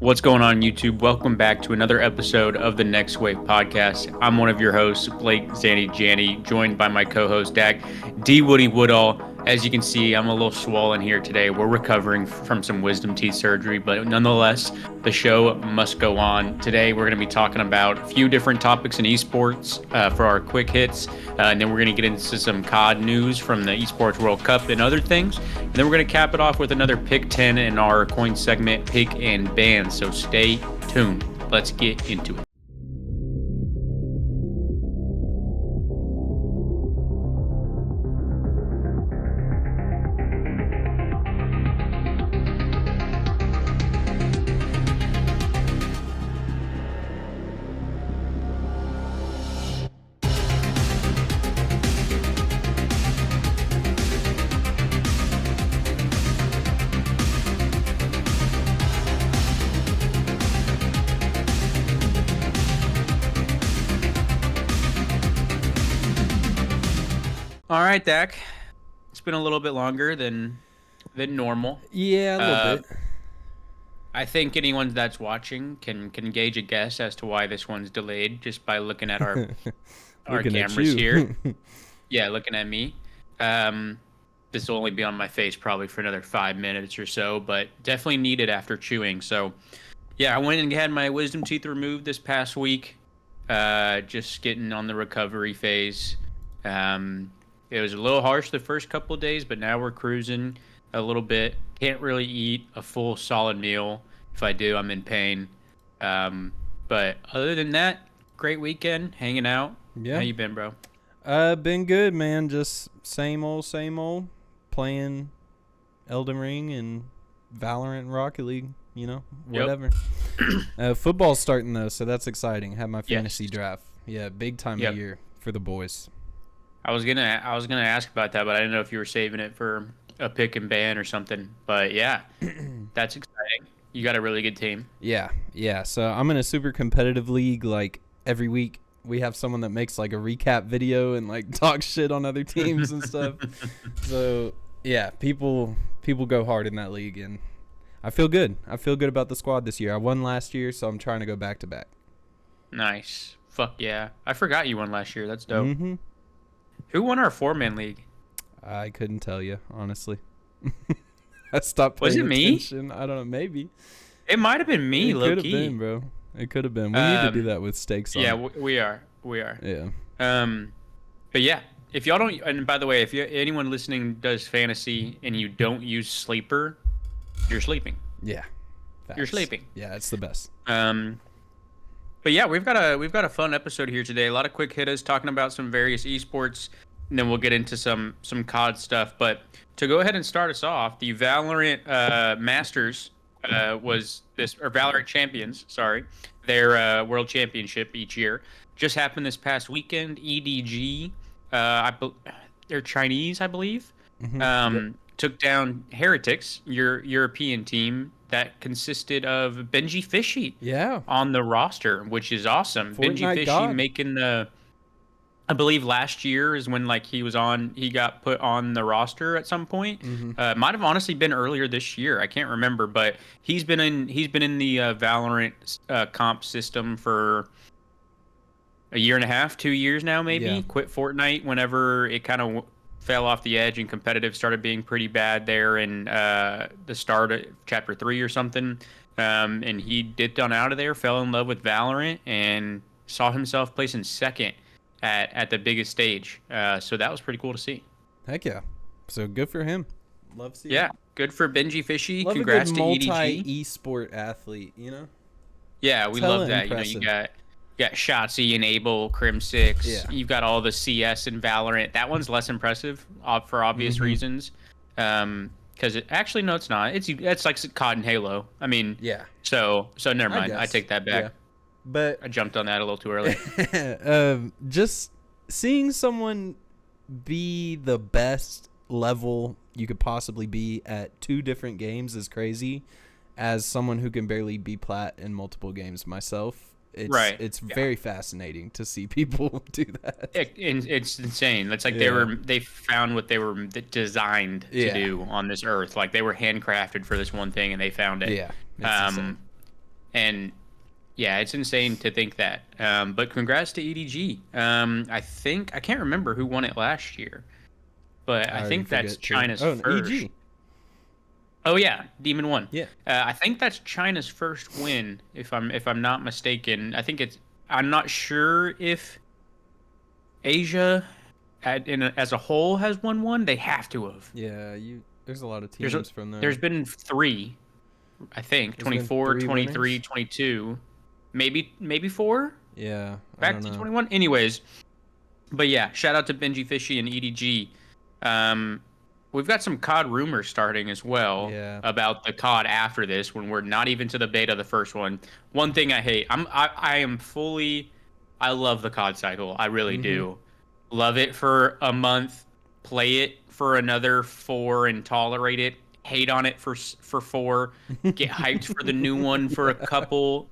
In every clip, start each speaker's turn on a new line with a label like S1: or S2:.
S1: What's going on, YouTube? Welcome back to another episode of the Next Wave podcast. I'm one of your hosts, Blake Zanny Janny, joined by my co-host, Dak D. Woody Woodall. As you can see, I'm a little swollen here today. We're recovering from some wisdom teeth surgery, but nonetheless, the show must go on. Today, we're going to be talking about a few different topics in esports for our quick hits, and then we're going to get into some COD news from the Esports World Cup and other things. And then we're going to cap it off with another Pick 10 in our coin segment, Pick and Ban. So stay tuned. Let's get into it. All right, Dak. It's been a little bit longer than normal.
S2: Yeah, a little bit.
S1: I think anyone that's watching can gauge a guess as to why this one's delayed just by looking at our cameras here. Yeah, looking at me. This will only be on my face probably for another 5 minutes or so, but definitely needed after chewing. So, yeah, I went and had my wisdom teeth removed this past week. Just getting on the recovery phase. It was a little harsh the first couple of days, but now we're cruising a little bit. Can't really eat a full solid meal. If I do, I'm in pain. But other than that, great weekend, hanging out.
S2: Yeah.
S1: How you been, bro?
S2: Been good, man. Just same old. Playing Elden Ring and Valorant and Rocket League, whatever. Football's starting, though, so that's exciting. Have my fantasy draft. Yeah, big time of year for the boys.
S1: I was gonna ask about that, but I didn't know if you were saving it for a pick and ban or something. But yeah, that's exciting. You got a really good team.
S2: Yeah. So I'm in a super competitive league. Like every week, we have someone that makes like a recap video and like talks shit on other teams and stuff. So yeah, people go hard in that league, and I feel good. I feel good about the squad this year. I won last year, so I'm trying to go back to back.
S1: Nice. Fuck yeah! I forgot you won last year. That's dope.
S2: Mm-hmm.
S1: Who won our 4-man league?
S2: I couldn't tell you, honestly. I stopped paying attention. I don't know, maybe.
S1: It might have been me, low-key.
S2: It could have been, bro. It could have been. We need to do that with stakes on.
S1: Yeah, we are.
S2: Yeah.
S1: But yeah, if y'all don't, and by the way, if anyone listening does fantasy and you don't use Sleeper, you're sleeping.
S2: Yeah.
S1: Facts. You're sleeping.
S2: Yeah, it's the best.
S1: But yeah, we've got a fun episode here today. A lot of quick hitters talking about some various esports, and then we'll get into some COD stuff. But to go ahead and start us off, the Valorant Masters was this, or Valorant Champions, sorry, their world championship each year just happened this past weekend. EDG, they're Chinese, I believe, took down Heretics, your European team that consisted of Benji Fishy on the roster, which is awesome.
S2: Fortnite
S1: Benji Fishy
S2: God.
S1: making the, I believe last year is when like he got put on the roster at some point. Might have honestly been earlier this year. I can't remember, but he's been in the Valorant comp system for a year and a half, 2 years now, maybe.
S2: Yeah.
S1: Quit Fortnite whenever it kind of fell off the edge and competitive started being pretty bad there in the start of Chapter 3 or something. And he dipped on out of there, fell in love with Valorant, and saw himself placing second at the biggest stage. So that was pretty cool to see.
S2: Heck yeah. So good for him. Love seeing
S1: Yeah, good for Benji Fishy.
S2: Love
S1: Congrats
S2: a good
S1: to EDG.
S2: multi-esport athlete,
S1: Yeah, we love that.
S2: Impressive.
S1: You got Shotzi and Abel, Crim6.
S2: Yeah.
S1: You've got all the CS and Valorant. That one's less impressive for obvious reasons. Because it's not. It's like COD and Halo. I mean,
S2: Yeah.
S1: So never mind. I
S2: guess.
S1: take that back.
S2: Yeah. But
S1: I jumped on that a little too early.
S2: just seeing someone be the best level you could possibly be at two different games is crazy. As someone who can barely be plat in multiple games myself, It's very fascinating to see people do that.
S1: It's insane. It's like they found what they were designed to do on this earth. Like they were handcrafted for this one thing, and they found it.
S2: Yeah.
S1: And yeah, it's insane to think that. But congrats to EDG. I can't remember who won it last year, but I think that's China's first.
S2: EG.
S1: Oh yeah, Demon won.
S2: Yeah.
S1: I think that's China's first win, if I'm not mistaken. I'm not sure if Asia, as a whole, has won one. They have to have.
S2: Yeah, there's a lot of teams from there.
S1: There's been 3, I think. 24, 23, winners? 22, maybe 4.
S2: Yeah.
S1: Back to 21. Anyways, but yeah, shout out to Benji Fishy and EDG. We've got some COD rumors starting as well about the COD after this, when we're not even to the beta of the first one. One thing I hate, I love the COD cycle. I really do. Love it for a month, play it for another 4 and tolerate it. Hate on it for 4, get hyped for the new one for a couple,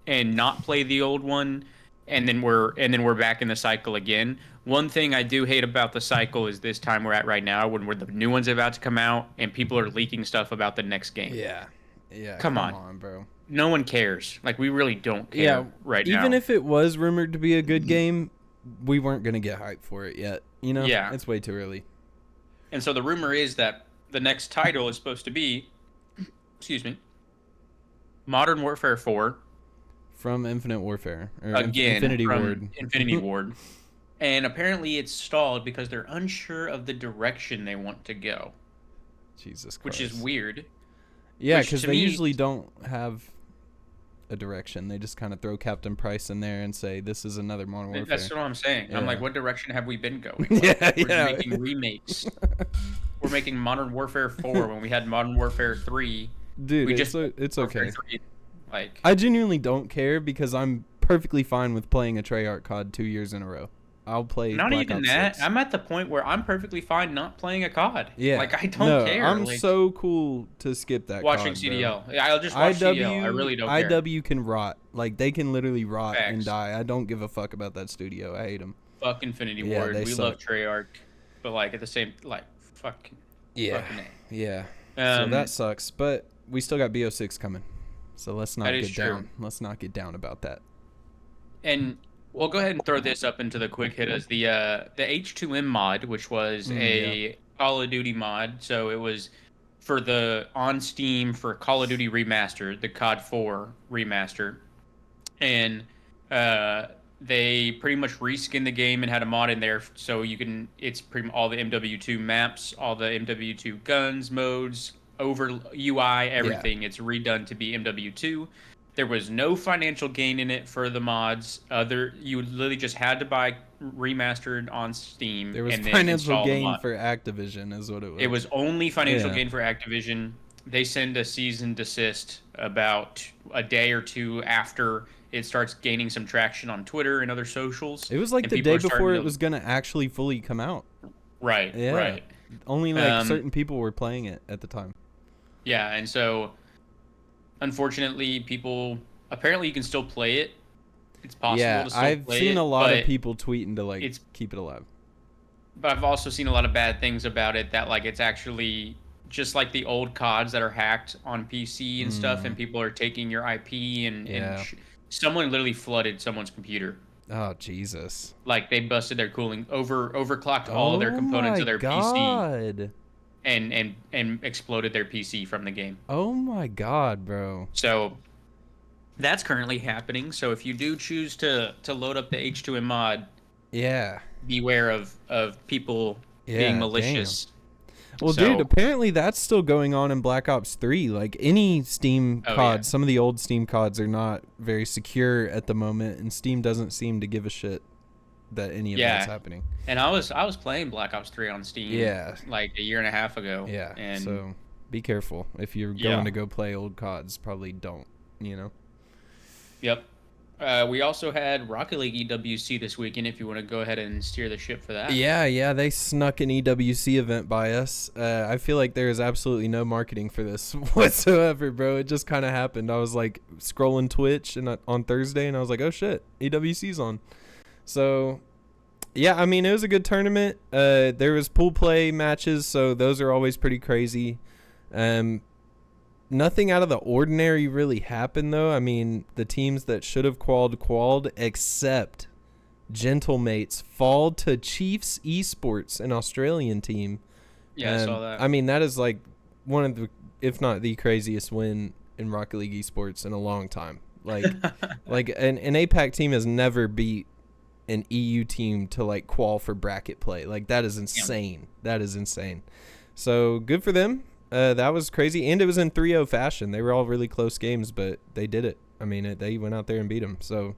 S1: and not play the old one, and then we're back in the cycle again. One thing I do hate about the cycle is this time we're at right now, when the new one's about to come out and people are leaking stuff about the next game.
S2: Yeah.
S1: Come on, bro. No one cares. Like, we really don't care right now.
S2: Even if it was rumored to be a good game, we weren't gonna get hyped for it yet. You know?
S1: Yeah.
S2: It's way too early.
S1: And so the rumor is that the next title is supposed to be, Modern Warfare 4.
S2: From Infinite Warfare. Or
S1: again,
S2: Infinity Ward.
S1: Infinity Ward. And apparently it's stalled because they're unsure of the direction they want to go.
S2: Jesus Christ.
S1: Which is weird.
S2: Yeah, because they usually don't have a direction. They just kind of throw Captain Price in there and say, this is another Modern Warfare.
S1: That's what I'm saying. Yeah. I'm like, what direction have we been going?
S2: We're
S1: making remakes. We're making Modern Warfare 4 when we had Modern Warfare 3.
S2: Dude, it's okay. 3. Like, I genuinely don't care, because I'm perfectly fine with playing a Treyarch COD 2 years in a row. I'll play
S1: not
S2: Black
S1: even
S2: Ops
S1: that.
S2: 6.
S1: I'm at the point where I'm perfectly fine not playing a COD.
S2: Yeah.
S1: Like, I don't care.
S2: I'm so cool to skip that
S1: watching
S2: COD,
S1: CDL.
S2: Bro.
S1: I'll just watch CDL. I really don't care.
S2: IW can rot. Like, they can literally rot and die. I don't give a fuck about that studio. I hate them.
S1: Fuck Infinity Ward. We love Treyarch. But, like, at the same... Like, fucking...
S2: Yeah. Yeah. So that sucks. But we still got BO6 coming. So let's not get down. Let's not get down about that.
S1: And... we'll go ahead and throw this up into the quick hit as the H2M mod, which was a Call of Duty mod. So it was on Steam for Call of Duty Remastered, the COD 4 remaster. And they pretty much reskinned the game and had a mod in there, so it's pretty much all the MW2 maps, all the MW2 guns, modes, over UI, everything. It's redone to be MW2. There was no financial gain in it for the mods. You literally just had to buy remastered on Steam.
S2: There was financial gain for Activision, is what it was.
S1: It was only financial gain for Activision. They send a cease and desist about a day or 2 after it starts gaining some traction on Twitter and other socials.
S2: It was like the day before it was going to actually fully come out.
S1: Right, right.
S2: Only like certain people were playing it at the time.
S1: Yeah, and so... unfortunately, apparently you can still play it. It's possible to still play it. Yeah,
S2: I've seen a lot of people tweeting to keep it alive.
S1: But I've also seen a lot of bad things about it, that like it's actually just like the old CODs that are hacked on PC and stuff, and people are taking your IP and someone literally flooded someone's computer.
S2: Oh, Jesus.
S1: Like they busted their cooling, overclocked all of their components of their PC. And exploded their PC from the game.
S2: Oh my God, bro.
S1: So that's currently happening. So if you do choose to load up the H2M mod, beware of people being malicious.
S2: Damn. Well, dude, apparently that's still going on in Black Ops 3. Like any Steam COD, some of the old Steam CODs are not very secure at the moment, and Steam doesn't seem to give a shit that any of that's happening.
S1: And I was playing Black Ops 3 on Steam like a year and a half ago.
S2: Yeah.
S1: And
S2: so be careful. If you're going to go play old CODs, probably don't,
S1: Yep. We also had Rocket League EWC this weekend, if you want to go ahead and steer the ship for that.
S2: Yeah, they snuck an EWC event by us. I feel like there is absolutely no marketing for this whatsoever, bro. It just kind of happened. I was like scrolling Twitch on Thursday, and I was like, oh shit, EWC's on. So, yeah, I mean, it was a good tournament. There was pool play matches, so those are always pretty crazy. Nothing out of the ordinary really happened, though. I mean, the teams that should have qualled, except Gentlemates fall to Chiefs Esports, an Australian team.
S1: Yeah, I saw that.
S2: I mean, that is like one of the, if not the craziest win in Rocket League Esports in a long time. Like, like an APAC team has never beat an EU team to like qual for bracket play. Like, that is insane. Yeah. That is insane. So good for them. That was crazy, and it was in 3-0 fashion. They were all really close games, but they did it. I mean, they went out there and beat them. So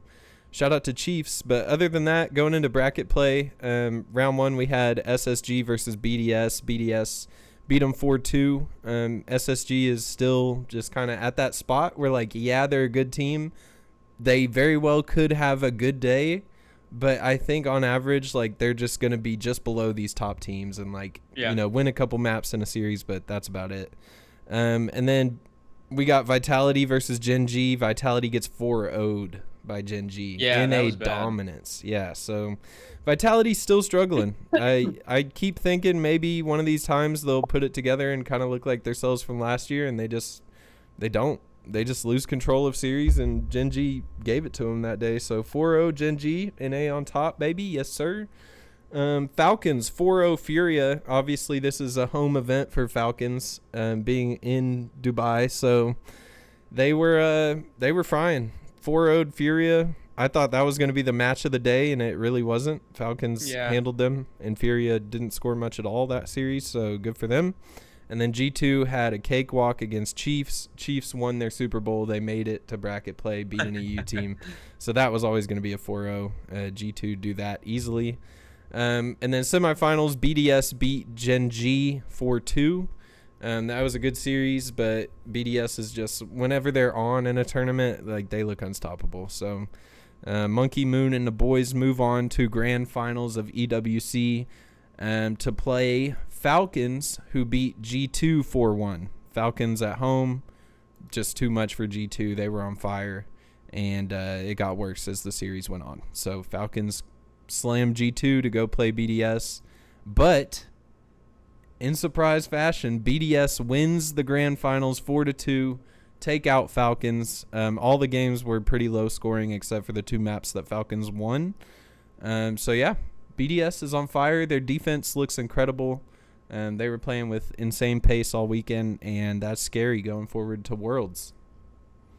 S2: shout out to Chiefs. But other than that, going into bracket play, round 1 we had SSG versus BDS. BDS beat them 4-2. SSG is still just kind of at that spot where, like, yeah, they're a good team. They very well could have a good day, but I think on average, like, they're just going to be just below these top teams and, like, win a couple maps in a series, but that's about it. And then we got Vitality versus Gen G. Vitality gets 4-0'd by Gen G in a dominance. Yeah, so Vitality's still struggling. I keep thinking maybe one of these times they'll put it together and kind of look like themselves from last year, and they don't. They just lose control of series, and Gen G gave it to them that day. So 4-0 Gen G, NA on top, baby. Yes, sir. Falcons 4-0 Furia. Obviously, this is a home event for Falcons, being in Dubai. So they were fine. 4-0 Furia. I thought that was going to be the match of the day, and it really wasn't. Falcons handled them, and Furia didn't score much at all that series, so good for them. And then G2 had a cakewalk against Chiefs. Chiefs won their Super Bowl. They made it to bracket play, beat an EU team. So that was always going to be a 4-0. G2 do that easily. And then semifinals, BDS beat Gen G 4-2. That was a good series, but BDS is just, whenever they're on in a tournament, like, they look unstoppable. So Monkey Moon and the boys move on to grand finals of EWC to play Falcons, who beat G2 4-1. Falcons at home, just too much for G2. They were on fire, and it got worse as the series went on. So Falcons slammed G2 to go play BDS, but in surprise fashion, BDS wins the grand finals 4-2, take out Falcons. All the games were pretty low scoring except for the 2 maps that Falcons won. So yeah, BDS is on fire. Their defense looks incredible. They were playing with insane pace all weekend, and that's scary going forward to Worlds.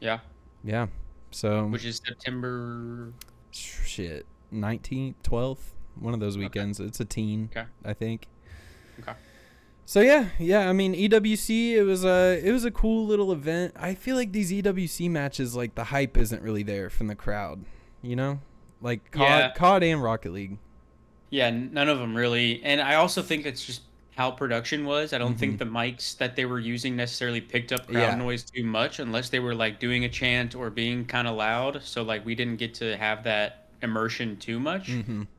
S1: Yeah.
S2: Yeah. So,
S1: which is September
S2: 19th, 12th, one of those weekends. Okay. It's a teen, I think.
S1: Okay.
S2: So yeah. I mean, EWC, it was a cool little event. I feel like these EWC matches, like, the hype isn't really there from the crowd. You know, like COD and Rocket League.
S1: Yeah, none of them really. And I also think it's just how production was. I don't think the mics that they were using necessarily picked up crowd noise too much, unless they were, like, doing a chant or being kind of loud. So, like, we didn't get to have that immersion too much.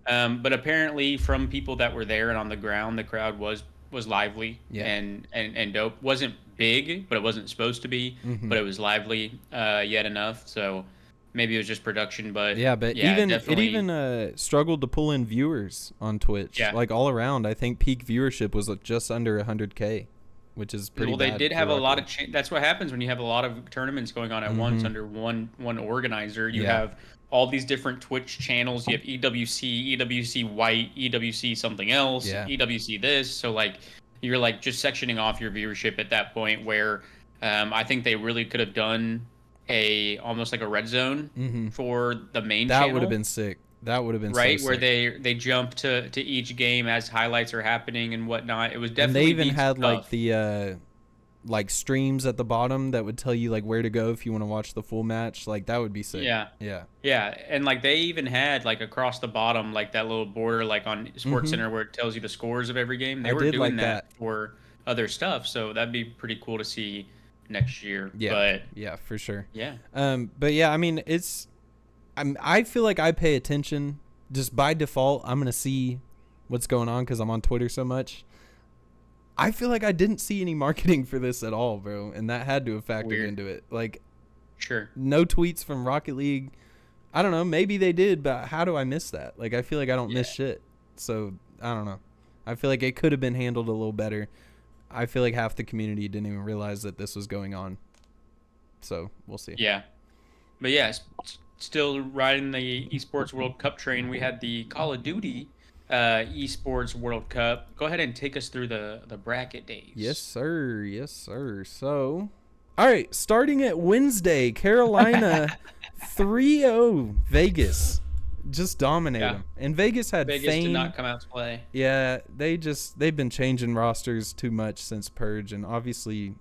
S1: But apparently from people that were there and on the ground, the crowd was lively and dope. Wasn't big, but it wasn't supposed to be, but it was lively yet enough. So maybe it was just production, but
S2: it even struggled to pull in viewers on Twitch. Like, all around, I think peak viewership was just under 100K, which is pretty bad.
S1: Well, they did have a lot of that's what happens when you have a lot of tournaments going on at once under one organizer. You have all these different Twitch channels. You have EWC, EWC White, EWC something else, EWC this. So, like, you're, like, just sectioning off your viewership at that point, where I think they really could have done almost like a red zone for the main channel.
S2: That would have been sick. That would have been
S1: right,
S2: so
S1: where
S2: sick.
S1: they jump to each game as highlights are happening and whatnot. It was definitely.
S2: And they even had like the like streams at the bottom that would tell you, like, where to go if you want to watch the full match. Like, that would be sick.
S1: Yeah, and, like, they even had, like, across the bottom, like, that little border, like, on Sports Center where it tells you the scores of every game. They were doing like that for other stuff, so that'd be pretty cool to see next year.
S2: Yeah, for sure.
S1: Yeah.
S2: But yeah, I mean, I feel like I pay attention just by default. I'm gonna see what's going on because I'm on Twitter so much. I feel like I didn't see any marketing for this at all, bro, and that had to have factored into it. Like, no tweets from Rocket League. I don't know, maybe they did, but how do I miss that? Like, I feel like I don't miss shit. So I don't know. I feel like it could have been handled a little better. I feel like half the community didn't even realize that this was going on. So we'll see.
S1: Yeah. But yeah, still riding the Esports World Cup train. We had the Call of Duty Esports World Cup. Go ahead and take us through the bracket days.
S2: Yes, sir. Yes, sir. So, all right, starting at Wednesday, Carolina 3-0 Vegas. Just dominate them. And Vegas had
S1: Vegas
S2: Fame.
S1: did not come out to play.
S2: Yeah, they've been changing rosters too much since Purge, and obviously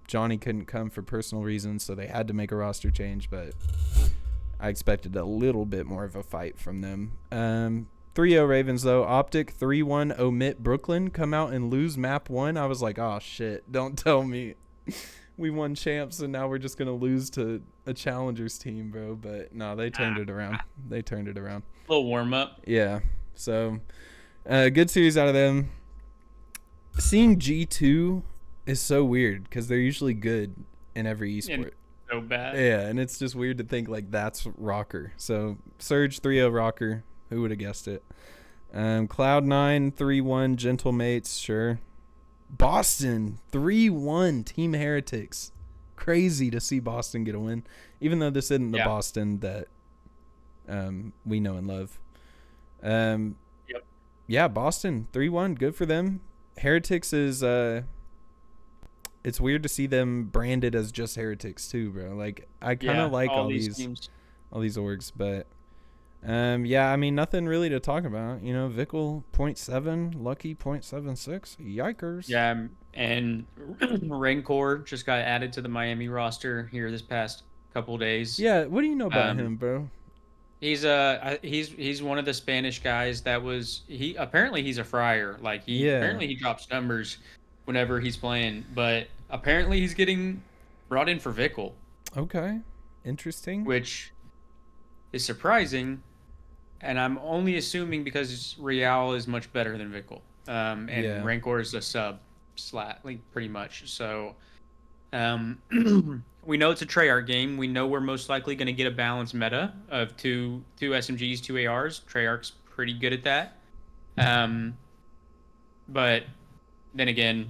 S2: Johnny couldn't come for personal reasons, so they had to make a roster change, but I expected a little bit more of a fight from them. 3-0 Ravens, though. Optic 3-1 Omit Brooklyn. Come out and lose map 1. I was like, oh, shit. Don't tell me we won champs and now we're just going to lose to a challengers team, bro. But no, they turned it around. They turned it around.
S1: A little warm-up.
S2: Yeah. So, good series out of them. Seeing G2 is so weird because they're usually good in every esport.
S1: So bad.
S2: Yeah, and it's just weird to think like that's Rocker. So Surge 3-0 Rocker. Who would have guessed it? Cloud9 3-1 Gentlemates. Sure. Boston 3-1 Team Heretics. Crazy to see Boston get a win, even though this isn't the Boston that we know and love.
S1: Yep.
S2: Yeah, Boston 3-1. Good for them. Heretics is it's weird to see them branded as just Heretics too, bro. Like I kind of like all these orgs, but yeah, I mean nothing really to talk about. You know, Vickle 0.7, Lucky 0.76. Yikers.
S1: Yeah, and Rancor just got added to the Miami roster here this past couple days.
S2: Yeah, what do you know about him, bro?
S1: He's one of the Spanish guys that was apparently he's a fryer. Like apparently he drops numbers whenever he's playing, but apparently he's getting brought in for Vickle.
S2: Okay. Interesting.
S1: Which is surprising, and I'm only assuming because Real is much better than Vickle. And Rancor is a sub pretty much. So we know it's a Treyarch game. We know we're most likely going to get a balanced meta of two SMGs, 2 ARs. Treyarch's pretty good at that. But then again,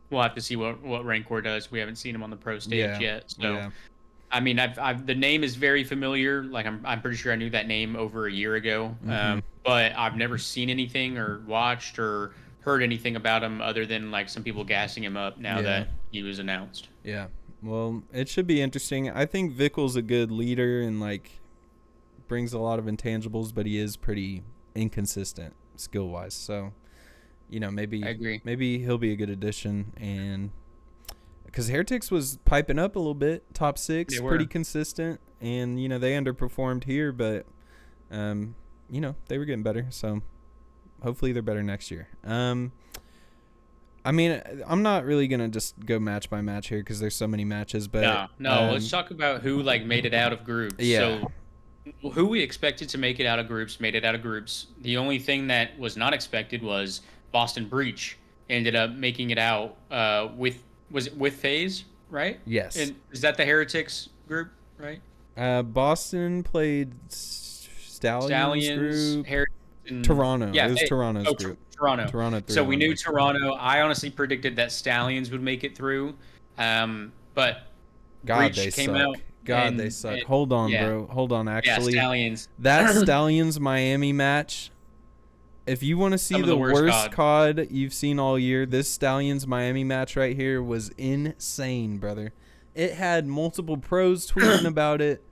S1: we'll have to see what Rancor does. We haven't seen him on the pro stage yet. So, I mean, I've the name is very familiar. Like I'm pretty sure I knew that name over a year ago. But I've never seen anything or watched or heard anything about him other than like some people gassing him up now that he was announced.
S2: Yeah. Well, it should be interesting. I think Vickle's a good leader and like brings a lot of intangibles, but he is pretty inconsistent skill wise. So, you know, maybe
S1: I agree.
S2: Maybe he'll be a good addition, and because Heretics was piping up a little bit, top 6, pretty consistent, and you know they underperformed here, but you know they were getting better. So hopefully they're better next year. I mean, I'm not really gonna just go match by match here because there's so many matches. But
S1: no. Let's talk about who like made it out of groups.
S2: Yeah.
S1: So who we expected to make it out of groups made it out of groups. The only thing that was not expected was Boston Breach ended up making it out with FaZe, right?
S2: Yes.
S1: And is that the Heretics group, right?
S2: Boston played Stallions group.
S1: Heretics,
S2: Toronto. Yeah, it was Toronto's group.
S1: Toronto. So we knew Toronto. I honestly predicted that Stallions would make it through, but
S2: God,
S1: Breach
S2: they
S1: came
S2: suck.
S1: out.
S2: God, they suck. Hold on, bro. Hold on. Actually,
S1: Stallions.
S2: That Stallions Miami match. If you want to see the worst COD you've seen all year, this Stallions Miami match right here was insane, brother. It had multiple pros tweeting about it.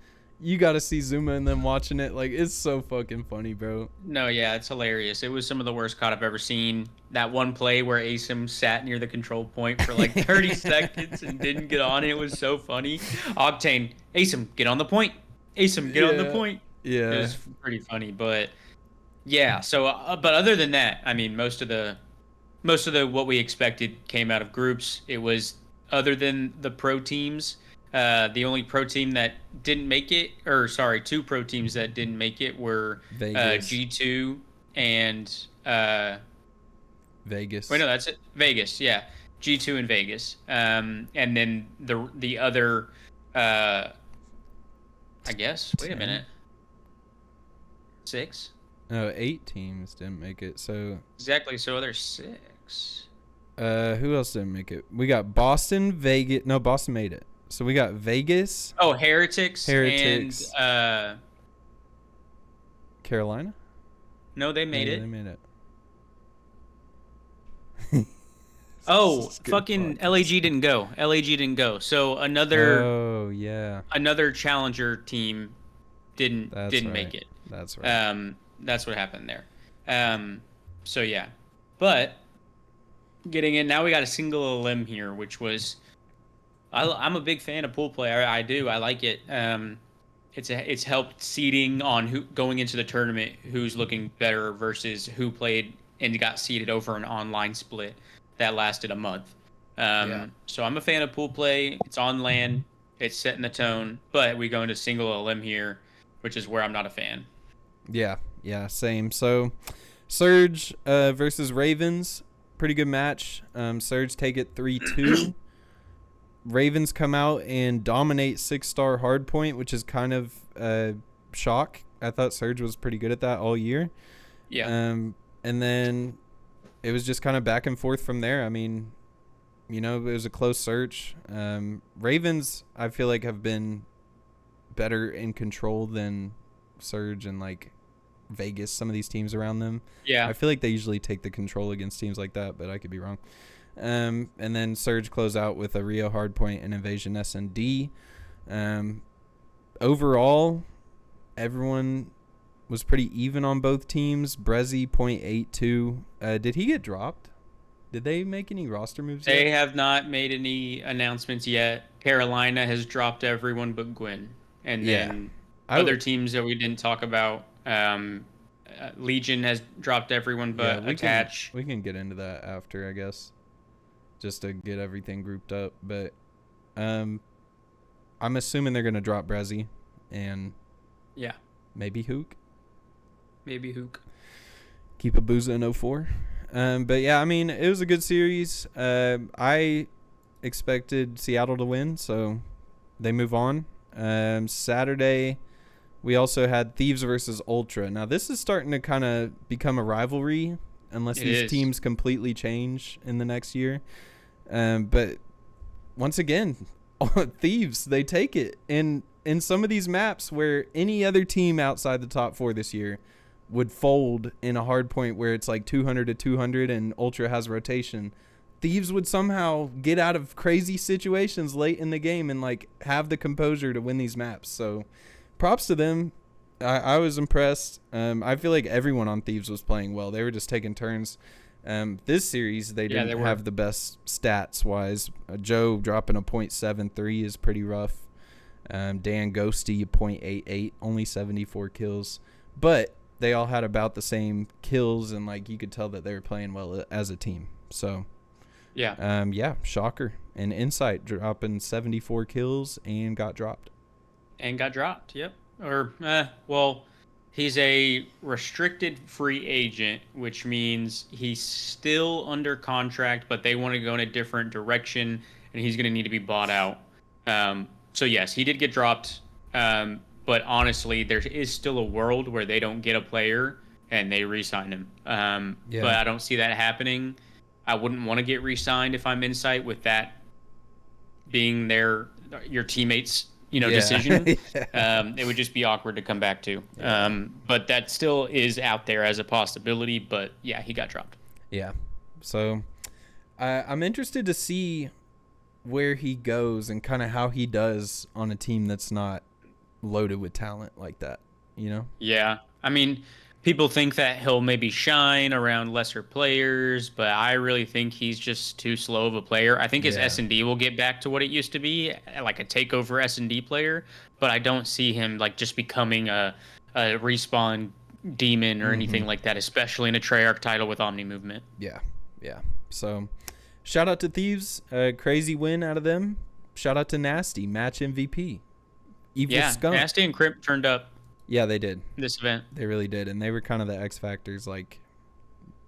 S2: You got to see Zuma and them watching it. Like, it's so fucking funny, bro.
S1: No, yeah, it's hilarious. It was some of the worst COD I've ever seen. That one play where Asim sat near the control point for like 30 seconds and didn't get on it was so funny. Octane, Asim, get on the point. Asim, get on the point.
S2: Yeah.
S1: It was pretty funny, but yeah. So, but other than that, I mean, most of the what we expected came out of groups. It was other than the pro teams. The only pro team that didn't make it, or sorry, 2 pro teams that didn't make it were G2 and
S2: Vegas.
S1: Wait, no, that's it. Vegas, yeah, G2 and Vegas. And then the other, I guess. Wait a minute. 6.
S2: No, 8 teams didn't make it. So
S1: exactly. So there's 6.
S2: Who else didn't make it? We got Boston, Vegas. No, Boston made it. So we got Vegas.
S1: Oh, Heretics. And
S2: Carolina.
S1: No, they made it.
S2: They made it.
S1: Oh, fucking LAG didn't go. LAG didn't go. So another.
S2: Oh yeah.
S1: Another challenger team didn't make it.
S2: That's right.
S1: That's what happened there. So yeah, but getting in now, we got a single limb here, which was. I'm a big fan of pool play. I do. I like it. It's helped seeding on who going into the tournament, who's looking better versus who played and got seeded over an online split that lasted a month. So I'm a fan of pool play. It's on land. It's setting the tone. But we go into single limb here, which is where I'm not a fan.
S2: Yeah, same. So Surge versus Ravens, pretty good match. Surge take it 3-2. Ravens come out and dominate 6-star hardpoint, which is kind of a shock. I thought Surge was pretty good at that all year.
S1: Yeah.
S2: And then it was just kind of back and forth from there. I mean, you know, it was a close search. Ravens, I feel like, have been better in control than Surge and like Vegas, some of these teams around them.
S1: Yeah.
S2: I feel like they usually take the control against teams like that, but I could be wrong. And then Surge close out with a Rio Hardpoint and Invasion S&D. Overall, everyone was pretty even on both teams. Brezzy 0.82. Did he get dropped? Did they make any roster moves yet?
S1: They have not made any announcements yet. Carolina has dropped everyone but Gwyn. And then other teams that we didn't talk about. Legion has dropped everyone but Attach.
S2: We can get into that after, I guess, just to get everything grouped up. But I'm assuming they're going to drop Brezzy and maybe Hook. Keep a Booza in 04. But yeah, I mean, it was a good series. I expected Seattle to win, so they move on. Saturday, we also had Thieves versus Ultra. Now, this is starting to kind of become a rivalry unless these teams completely change in the next year. But once again, Thieves, they take it. And in some of these maps where any other team outside the top 4 this year would fold in a hard point where it's like 200 to 200 and Ultra has rotation, Thieves would somehow get out of crazy situations late in the game and like have the composure to win these maps. So props to them. I was impressed. I feel like everyone on Thieves was playing well. They were just taking turns. This series, they didn't have the best stats wise. Joe dropping a 0.73 is pretty rough. Dan Ghosty 0.88, only 74 kills. But they all had about the same kills, and like you could tell that they were playing well as a team. So shocker. And Insight dropping 74 kills and got dropped.
S1: Yep. Or he's a restricted free agent, which means he's still under contract, but they want to go in a different direction, and he's going to need to be bought out. So yes, he did get dropped. But honestly, there is still a world where they don't get a player and they re-sign him. But I don't see that happening. I wouldn't want to get re-signed if I'm Insight with that being your teammates' decision. It would just be awkward to come back to. But that still is out there as a possibility. But yeah, he got dropped.
S2: Yeah. So I'm interested to see where he goes and kind of how he does on a team that's not loaded with talent like that,
S1: Yeah. I mean, people think that he'll maybe shine around lesser players, but I really think he's just too slow of a player. I think his S&D will get back to what it used to be, like a takeover S&D player, but I don't see him like just becoming a respawn demon or anything like that, especially in a Treyarch title with Omni movement.
S2: Yeah. So shout out to Thieves, crazy win out of them. Shout out to Nasty, match MVP. Skunk.
S1: Nasty and Crimp turned up.
S2: Yeah, they did.
S1: This event.
S2: They really did. And they were kind of the X factors. Like,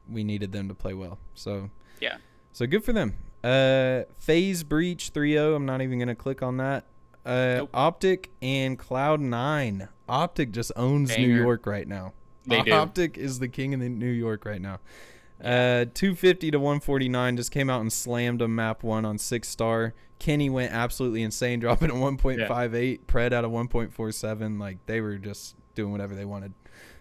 S2: we needed them to play well. So,
S1: yeah.
S2: So, good for them. FaZe Breach 3-0. I'm not even going to click on that. Nope. Optic and Cloud9. Optic just owns New York right now.
S1: They do.
S2: Optic is the king in New York right now. 250 to 149 just came out and slammed a map 1 on 6-star. Kenny went absolutely insane, dropping a 1.58. Pred out of 1.47. Like, they were just doing whatever they wanted.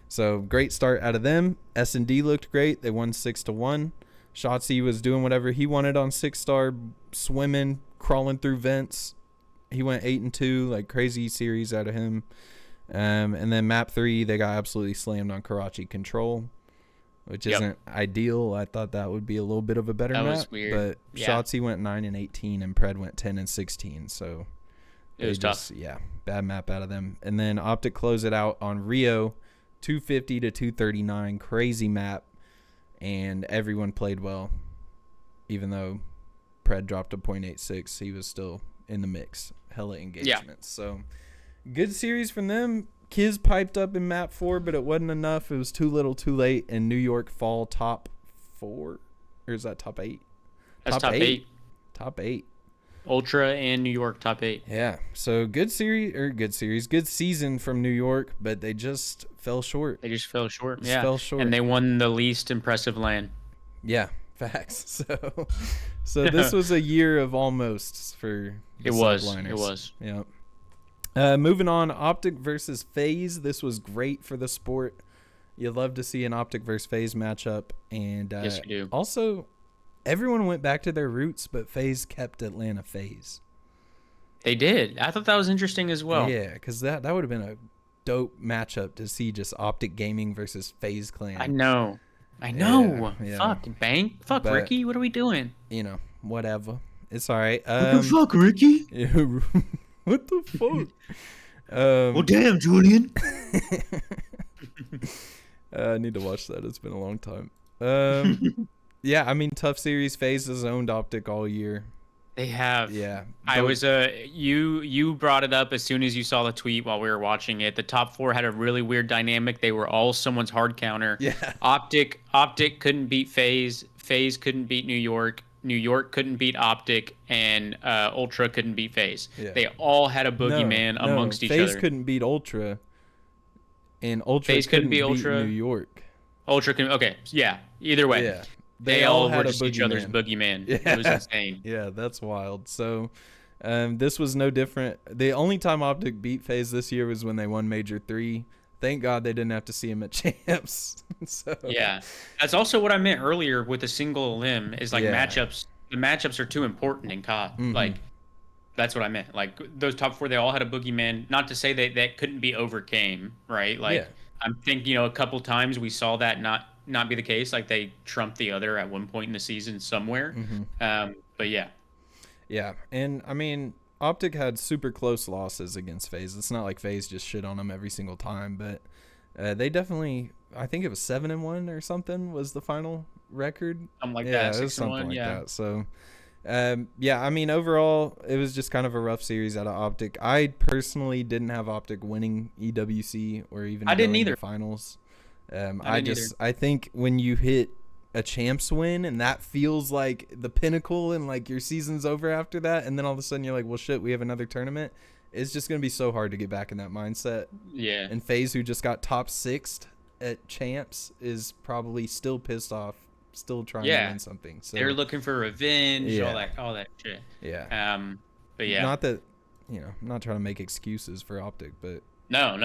S2: So great start out of them. S&D looked great. They won 6-1. Shotzi was doing whatever he wanted on 6-star, swimming, crawling through vents. He went 8-2, like crazy series out of him. And then map 3, they got absolutely slammed on Karachi Control, which isn't ideal. I thought that would be a little bit of a better map.
S1: Was weird.
S2: But Shotzi went 9-18 and Pred went 10-16. So
S1: it was tough.
S2: Yeah, bad map out of them. And then Optic closed it out on Rio, 250 to 239, crazy map. And everyone played well. Even though Pred dropped a 0.86, he was still in the mix. Hella engagements. So good series from them. Kiz piped up in map 4, but it wasn't enough. It was too little too late. And New York fall top 4? Or is that top 8?
S1: That's top 8.
S2: Top 8.
S1: Ultra and New York top 8.
S2: Yeah. So good season from New York, but they just fell short.
S1: Fell short. And they won the least impressive LAN.
S2: Yeah, facts. So this was a year of almosts for the subliners.
S1: It was.
S2: Yeah. Moving on, Optic versus FaZe. This was great for the sport. You love to see an Optic versus FaZe matchup. And
S1: yes, you do.
S2: Also, everyone went back to their roots, but FaZe kept Atlanta FaZe.
S1: They did. I thought that was interesting as well.
S2: Yeah, because that would have been a dope matchup to see, just Optic Gaming versus FaZe Clan.
S1: I know. Yeah. Fuck, Bang. Fuck, but, Ricky. What are we doing?
S2: Whatever. It's all right.
S1: What the fuck, Ricky?
S2: What the fuck?
S1: Well, damn, Julian.
S2: I need to watch that. It's been a long time. Yeah, I mean, tough series. FaZe has owned Optic all year.
S1: They have.
S2: Yeah.
S1: I was you brought it up as soon as you saw the tweet while we were watching it. The top 4 had a really weird dynamic. They were all someone's hard counter.
S2: Yeah.
S1: Optic couldn't beat FaZe. FaZe couldn't beat New York. New York couldn't beat Optic, and Ultra couldn't beat FaZe. Yeah. They all had a boogeyman amongst each other.
S2: FaZe couldn't beat Ultra, and Ultra
S1: FaZe couldn't beat Ultra.
S2: New York.
S1: Ultra can. Okay, yeah. Either way.
S2: Yeah.
S1: They all were just each other's boogeyman. Yeah. It was insane.
S2: Yeah, that's wild. So this was no different. The only time Optic beat FaZe this year was when they won Major 3. Thank God they didn't have to see him at Champs. So.
S1: Yeah. That's also what I meant earlier with a single limb is like matchups. The matchups are too important in COD. Mm-hmm. Like, that's what I meant. Like, those top 4, they all had a boogeyman. Not to say that couldn't be overcame, right? Like, I'm thinking, a couple times we saw that not be the case. Like, they trumped the other at one point in the season somewhere. Mm-hmm. But yeah.
S2: Yeah. And I mean, Optic had super close losses against FaZe. It's not like FaZe just shit on them every single time, but they definitely, I think it was 7-1 or something was the final record.
S1: Something like that.
S2: 6-1, like that. So, I mean, overall, it was just kind of a rough series out of Optic. I personally didn't have Optic winning EWC or even
S1: didn't either.
S2: Finals. I think when you hit a champs win and that feels like the pinnacle and like your season's over after that, and then all of a sudden you're like, well, shit, we have another tournament. It's just going to be so hard to get back in that mindset.
S1: Yeah.
S2: And FaZe, who just got top 6th at champs, is probably still pissed off, still trying to win something. So
S1: they're looking for revenge, all that shit.
S2: Yeah.
S1: But yeah.
S2: Not that, I'm not trying to make excuses for Optic, but
S1: No.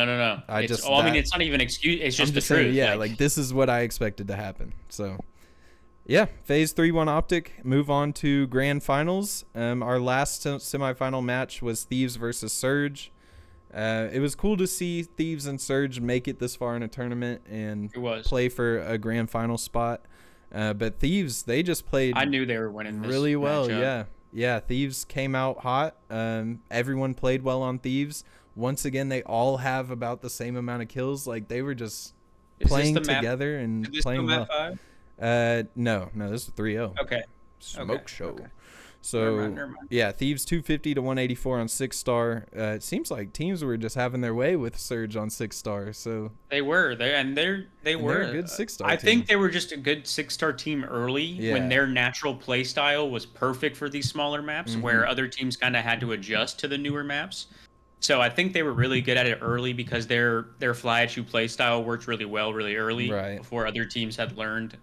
S1: I mean, it's not even excuse. It's just the truth.
S2: Like this is what I expected to happen. So, yeah, FaZe 3-1 Optic. Move on to grand finals. Our last semifinal match was Thieves versus Surge. It was cool to see Thieves and Surge make it this far in a tournament and play for a grand final spot. But Thieves, they just played.
S1: I knew they were winning this
S2: really well.
S1: matchup.
S2: Yeah. Thieves came out hot. Everyone played well on Thieves. Once again, they all have about the same amount of kills. Like they were just playing together and playing well.
S1: Map 5?
S2: No, this is 3-0.
S1: Okay.
S2: Smoke show.
S1: Okay.
S2: So,
S1: never mind.
S2: Yeah, Thieves 250 to 184 on 6-star. It seems like teams were just having their way with Surge on 6-star. So
S1: they were. They were
S2: a good 6-star
S1: I
S2: team.
S1: think they were just a good 6-star team early when their natural play style was perfect for these smaller maps where other teams kind of had to adjust to the newer maps. So I think they were really good at it early because their fly at you play style worked really well really early before other teams had learned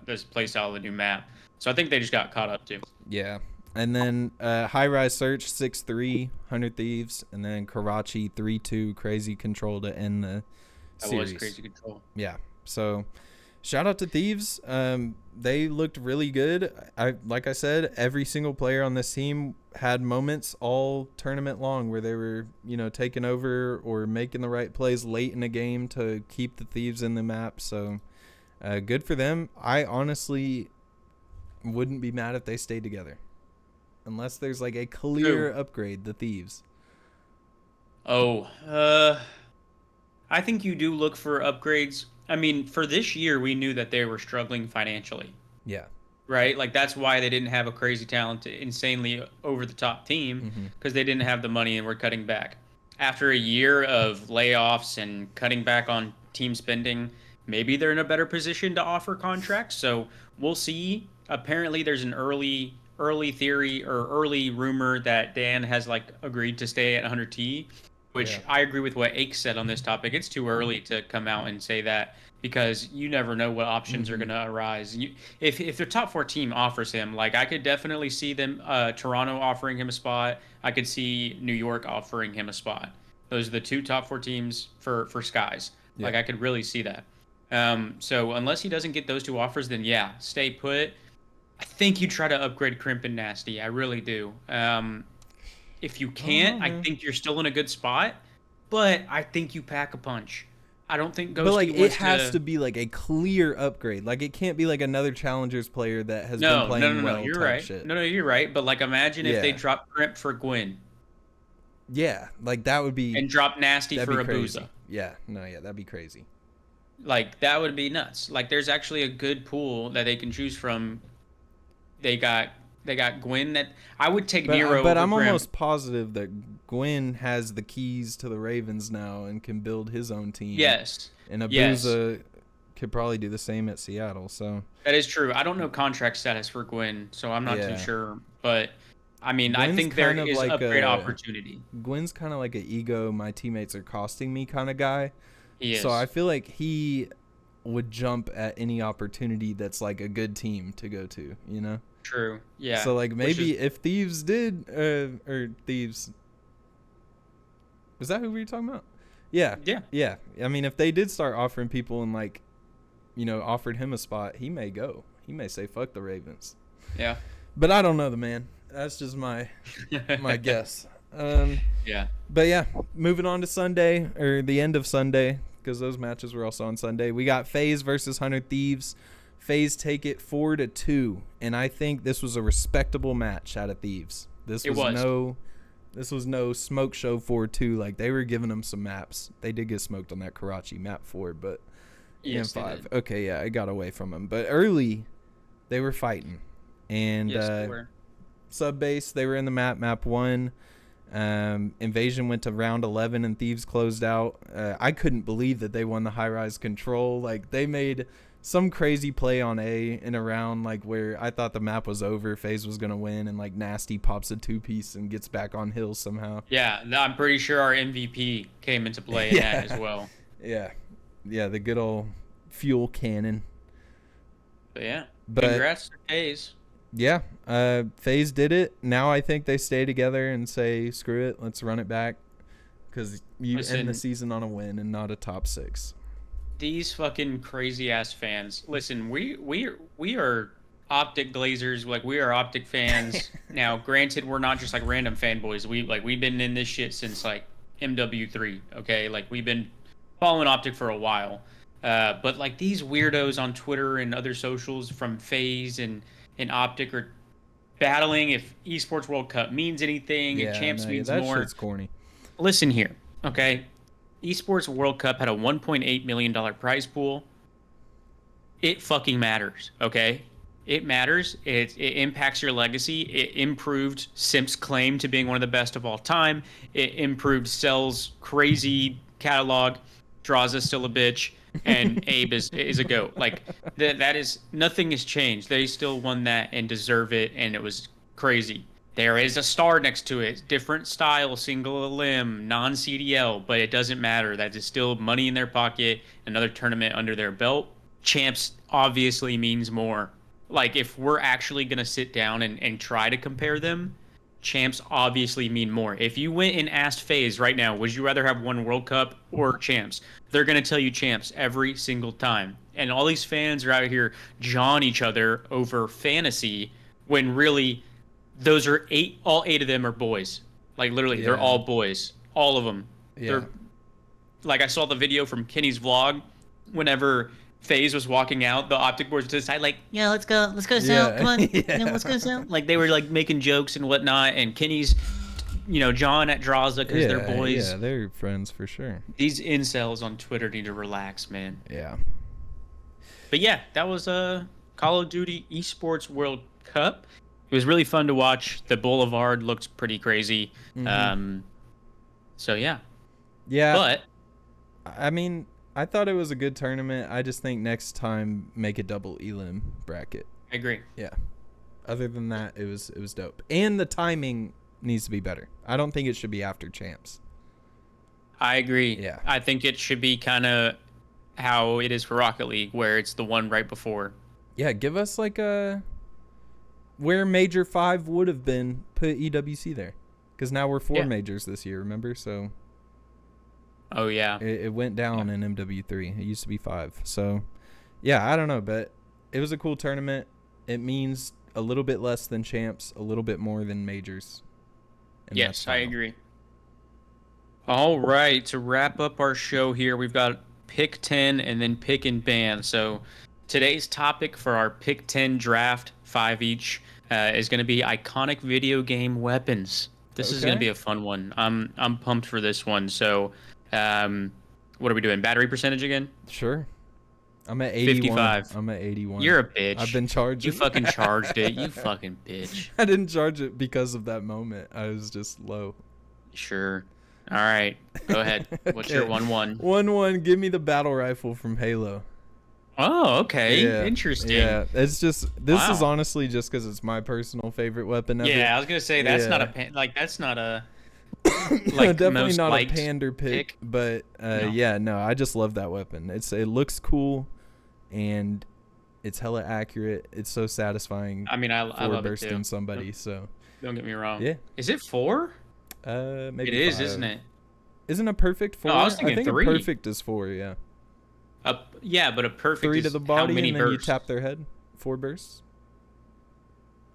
S1: this playstyle of the new map. So I think they just got caught up too.
S2: Yeah. And then High Rise Search 6-3, 100 Thieves, and then Karachi 3-2, Crazy Control to end the series.
S1: That was Crazy Control.
S2: Yeah. So shout out to Thieves. They looked really good. Like I said, every single player on this team had moments all tournament long where they were, taking over or making the right plays late in the game to keep the Thieves in the map. So good for them. I honestly wouldn't be mad if they stayed together. Unless there's like a clear upgrade, the Thieves.
S1: I think you do look for upgrades. I mean, for this year, we knew that they were struggling financially.
S2: Yeah.
S1: Right? Like, that's why they didn't have a crazy talented, insanely over-the-top team, because they didn't have the money and were cutting back. After a year of layoffs and cutting back on team spending, maybe they're in a better position to offer contracts. So we'll see. Apparently, there's an early theory or early rumor that Dan has agreed to stay at 100T, which I agree with what Ake said on this topic. It's too early to come out and say that because you never know what options are going to arise. If the top 4 team offers him, I could definitely see them, Toronto offering him a spot. I could see New York offering him a spot. Those are the 2 top 4 teams for Skies. Yeah. I could really see that. So unless he doesn't get those 2 offers, then stay put. I think you try to upgrade Crimp and Nasty. I really do. If you can't, I think you're still in a good spot. But I think you pack a punch. I don't think Ghosty
S2: But it has to be a clear upgrade. It can't be another Challengers player that has been playing well.
S1: You're right.
S2: Shit.
S1: No, you're right. But imagine if they drop Crimp for Gwyn.
S2: Yeah, that would be.
S1: And drop Nasty for
S2: Abuza. Yeah, that'd be crazy.
S1: That would be nuts. There's actually a good pool that they can choose from. They got Gwyn that I would take Nero.
S2: But I'm
S1: Grim.
S2: almost positive that Gwyn has the keys to the Ravens now and can build his own team.
S1: Yes.
S2: And Abuza could probably do the same at Seattle. So
S1: that is true. I don't know contract status for Gwyn, so I'm not too sure. But I mean, Gwyn's I think there is upgrade opportunity.
S2: Gwyn's kind of like an ego. My teammates are costing me kind of guy.
S1: He is.
S2: So I feel like he would jump at any opportunity that's a good team to go to.
S1: True. Yeah.
S2: So maybe if Thieves did or Thieves, is that who we were talking about? Yeah. Yeah. I mean, if they did start offering people and offered him a spot, he may go. He may say fuck the Ravens.
S1: Yeah.
S2: But I don't know the man. That's just my guess.
S1: Yeah.
S2: But yeah, moving on to Sunday or the end of Sunday because those matches were also on Sunday. We got FaZe versus 100 Thieves. FaZe take it 4-2, and I think this was a respectable match out of Thieves. This was no smoke show 4-2. They were giving them some maps. They did get smoked on that Karachi map 4, but M5. Okay, yeah, I got away from them. But early, they were fighting, and
S1: they were.
S2: Sub base, they were in the map 1. Invasion went to round 11 and Thieves closed out. I couldn't believe that they won the high rise control. They made some crazy play on A in a round where I thought the map was over, FaZe was gonna win, and Nasty pops a 2-piece and gets back on hills somehow.
S1: Yeah, I'm pretty sure our MVP came into play in that as well.
S2: Yeah, the good old fuel cannon.
S1: But congrats to FaZe.
S2: Yeah, FaZe did it. Now I think they stay together and say, screw it, let's run it back. Because you end the season on a win and not a top 6.
S1: These fucking crazy-ass fans. Listen, we are Optic Glazers. We are Optic fans. Now, granted, we're not just random fanboys. We've been in this shit since MW3, okay? We've been following Optic for a while. But these weirdos on Twitter and other socials from FaZe and Optic are battling if Esports World Cup means anything, if Champs means
S2: that
S1: more.
S2: That shit's corny.
S1: Listen here, okay? Esports World Cup had a $1.8 million prize pool. It fucking matters, okay? It matters. It impacts your legacy. It improved Simp'S' claim to being one of the best of all time. It improved Cell's crazy catalog. Draws is still a bitch. And Abe is a goat. That is, nothing has changed. They still won that and deserve it, and it was crazy. There is a star next to it. Different style, single limb, non-CDL, but it doesn't matter. That is still money in their pocket, another tournament under their belt. champs obviously means more. Like, if we're actually going to sit down and try to compare them, champs obviously mean more. If you went and asked FaZe right now, would you rather have one World Cup or champs? They're going to tell you champs every single time. And all these fans are out here jawing each other over fantasy when really those are all eight of them are boys. Like, literally, they're all boys. All of them.
S2: Yeah.
S1: They're, like, I saw the video from Kenny's vlog whenever FaZe was walking out, the optic boards to the side, like, yeah, let's go, Sal, come on, let's go, Sal. Like, they were like making jokes and whatnot, and Kenny's, John at Draza because they're boys.
S2: Yeah, they're friends for sure.
S1: These incels on Twitter need to relax, man.
S2: Yeah.
S1: But yeah, that was Call of Duty Esports World Cup. It was really fun to watch. The Boulevard looked pretty crazy. So yeah.
S2: Yeah.
S1: But
S2: I mean, I thought it was a good tournament. I just think next time make a double elim bracket.
S1: I agree.
S2: Yeah. Other than that, it was dope. And the timing needs to be better. I don't think it should be after champs.
S1: I agree.
S2: Yeah.
S1: I think it should be kind of how it is for Rocket League, where it's the one right before.
S2: Yeah, give us like a where Major 5 would have been, put EWC there. Because now we're 4 majors this year, remember? So
S1: oh yeah,
S2: it went down in MW3. It used to be 5. So yeah, I don't know, but it was a cool tournament. It means a little bit less than champs, a little bit more than majors.
S1: Yes, I agree. All right, to wrap up our show here, we've got pick 10 and then pick and ban. So today's topic for our pick 10 draft, 5 each, is going to be iconic video game weapons. This is going to be a fun one. I'm pumped for this one. So what are we doing? Battery percentage again?
S2: Sure. I'm at 81.
S1: 55.
S2: I'm at 81.
S1: You're a bitch.
S2: I've been charging.
S1: You fucking charged it. You fucking bitch.
S2: I didn't charge it because of that moment. I was just low.
S1: Sure. All right. Go ahead. What's your 1-1?
S2: 1-1. Give me the battle rifle from Halo.
S1: Oh, okay.
S2: Yeah.
S1: Interesting.
S2: Yeah. It's just, this is honestly just because it's my personal favorite weapon ever.
S1: Yeah, I was going to say, that's not that's not a... like
S2: definitely not a pander pick, but yeah, no, I just love that weapon. It looks cool, and it's hella accurate. It's so satisfying.
S1: I mean, I love it too.
S2: Somebody, so
S1: don't get me wrong.
S2: Yeah,
S1: is it 4?
S2: Maybe
S1: it is,
S2: 5.
S1: isn't it?
S2: Isn't a perfect 4?
S1: No, I was thinking
S2: think
S1: 3.
S2: A perfect is 4. Yeah.
S1: Yeah, but a perfect
S2: 3
S1: is
S2: to the body,
S1: how many
S2: and then
S1: bursts?
S2: you tap their head. 4 bursts.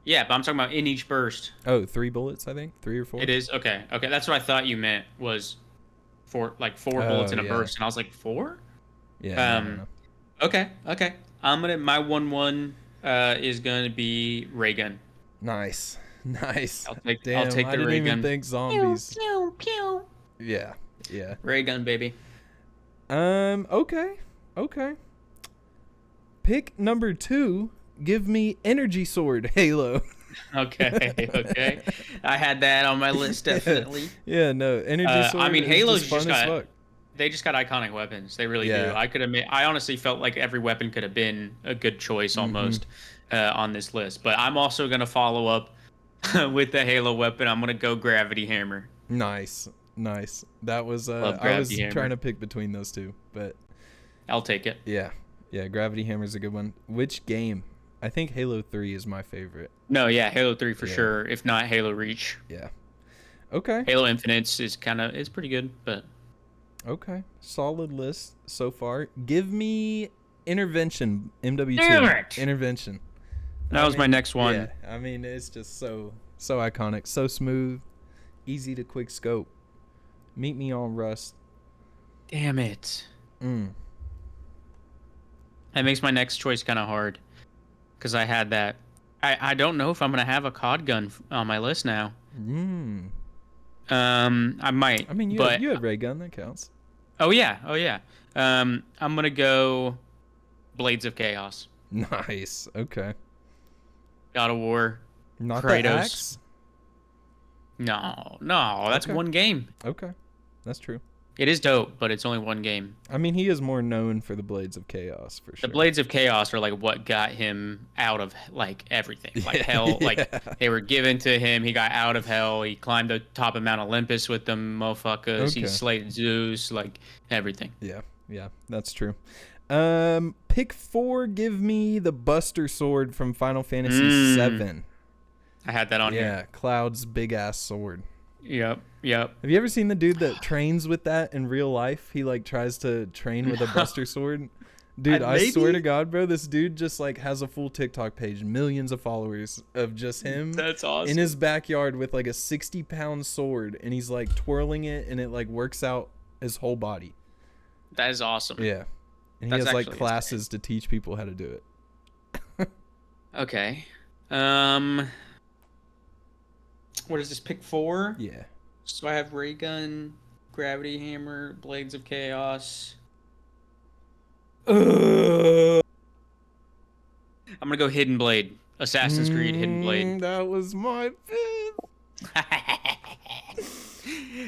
S1: Yeah, but I'm talking about in each burst.
S2: Oh, 3 bullets, I think. 3 or 4.
S1: It is? Okay. Okay, that's what I thought you meant, was 4 bullets in a burst. And I was like, 4?
S2: Yeah.
S1: Okay. My 1-1 is going to be ray gun.
S2: Nice.
S1: I'll take the
S2: I
S1: ray gun.
S2: didn't even think zombies.
S1: Pew, pew, pew.
S2: Yeah.
S1: Ray gun, baby.
S2: Okay. Pick number 2. Give me energy sword, Halo.
S1: Okay. I had that on my list, definitely.
S2: Yeah, no, energy sword.
S1: I mean, Halo's just got
S2: fuck.
S1: They just got iconic weapons. They really do. I honestly felt like every weapon could have been a good choice almost on this list. But I'm also gonna follow up with the Halo weapon. I'm gonna go gravity hammer.
S2: Nice. That was I was trying to pick between those two, but
S1: I'll take it.
S2: Yeah, gravity hammer's a good one. Which game? I think Halo 3 is my favorite.
S1: No, yeah, Halo 3 for sure. If not Halo Reach.
S2: Yeah. Okay.
S1: Halo Infinite is pretty good, but
S2: okay. Solid list so far. Give me Intervention, MW2.
S1: Damn it!
S2: Intervention.
S1: That was my next one.
S2: Yeah. I mean, it's just so iconic, so smooth, easy to quick scope. Meet me on Rust.
S1: Damn it. That makes my next choice kind of hard. Because I had that. I don't know if I'm going to have a COD gun on my list now. I might.
S2: I mean, you had ray gun. That counts.
S1: Oh, yeah. I'm going to go Blades of Chaos.
S2: Nice. Okay.
S1: God of War.
S2: Not
S1: Kratos.
S2: The axe?
S1: No. That's one game.
S2: Okay. That's true.
S1: It is dope, but it's only one game.
S2: I mean, he is more known for the Blades of Chaos, for sure.
S1: The Blades of Chaos are like what got him out of like everything. Like hell, like they were given to him. He got out of hell. He climbed the top of Mount Olympus with them motherfuckers.
S2: Okay.
S1: He slayed Zeus, like everything.
S2: Yeah, that's true. Pick 4. Give me the Buster Sword from Final Fantasy 7.
S1: I had that on here.
S2: Yeah, Cloud's big ass sword.
S1: Yep.
S2: Have you ever seen the dude that trains with that in real life? He like tries to train with a Buster Sword. Dude, I swear to God, bro, this dude just like has a full TikTok page, millions of followers of just him.
S1: That's awesome.
S2: In his backyard with like a 60-pound sword, and he's like twirling it, and it like works out his whole body.
S1: That is awesome.
S2: Yeah. And he has like classes to teach people how to do it.
S1: Okay. What is this? Pick 4?
S2: Yeah.
S1: So I have ray gun, gravity hammer, blades of chaos. I'm gonna go hidden blade. Assassin's Creed hidden blade.
S2: That was my fifth.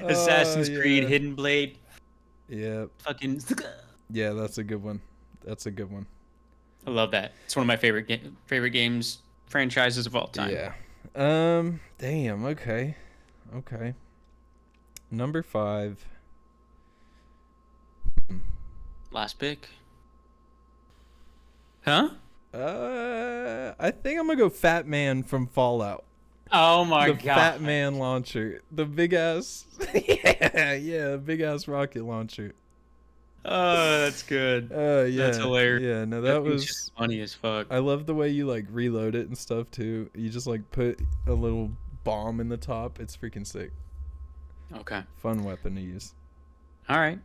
S1: Assassin's Creed hidden blade.
S2: Yeah.
S1: Fucking.
S2: Yeah, that's a good one.
S1: I love that. It's one of my favorite games franchises of all time.
S2: Yeah. Damn. Okay. Number 5.
S1: Last pick. Huh?
S2: I think I'm gonna go Fat Man from Fallout.
S1: Oh my god.
S2: The Fat Man launcher. The big ass. yeah, big ass rocket launcher.
S1: Oh, that's good.
S2: Yeah.
S1: That's hilarious.
S2: Yeah, no, that was
S1: just funny as fuck.
S2: I love the way you like reload it and stuff too. You just like put a little bomb in the top. It's freaking sick.
S1: Okay.
S2: Fun weapon to use.
S1: All right.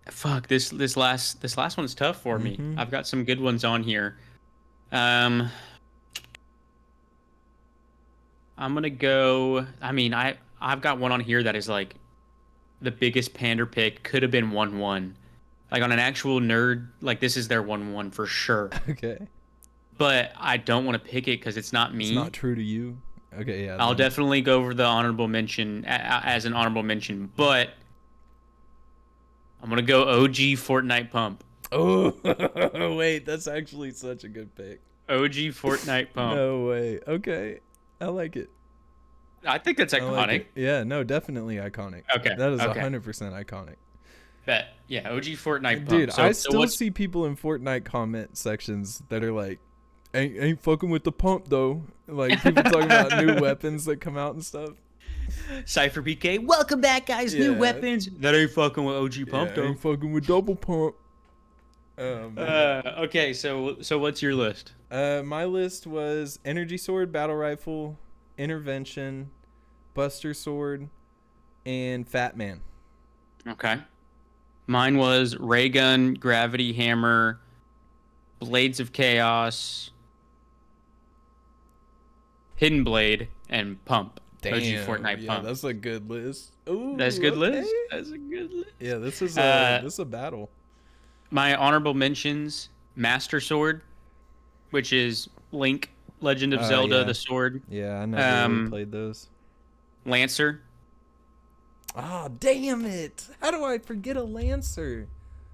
S1: Fuck, this last one's tough for me. I've got some good ones on here. I'm gonna go. I mean, I've got one on here that is like the biggest pander pick. Could have been 1-1. Like on an actual nerd, like this is their 1-1 for sure.
S2: Okay.
S1: But I don't want to pick it because it's not me.
S2: It's not true to you. Okay, yeah.
S1: I'll definitely go over the honorable mention as an honorable mention, but I'm gonna go OG Fortnite Pump.
S2: Oh, wait, that's actually such a good pick.
S1: OG Fortnite Pump.
S2: No way. Okay, I like it.
S1: I think that's iconic.
S2: Like yeah, no, definitely iconic.
S1: Okay.
S2: That is 100% iconic.
S1: Bet. Yeah, OG Fortnite Pump.
S2: Dude, I still see people in Fortnite comment sections that are like, ain't fucking with the pump though. Like people talking about new weapons that come out and stuff.
S1: Cypher PK, welcome back, guys. New weapons. That ain't fucking with OG Pump though.
S2: Ain't fucking with double pump.
S1: Okay, so what's your list?
S2: My list was energy sword, battle rifle, intervention, buster sword, and Fat Man.
S1: Okay. Mine was ray gun, gravity hammer, blades of chaos, hidden blade, and pump.
S2: Damn,
S1: OG Fortnite Pump.
S2: That's a good list. Ooh,
S1: that's a good list. That's a good list.
S2: Yeah, this is a battle.
S1: My honorable mentions: Master Sword, which is Link, Legend of Zelda, the sword.
S2: Yeah, I never really played those.
S1: Lancer.
S2: Oh, damn it! How do I forget a Lancer?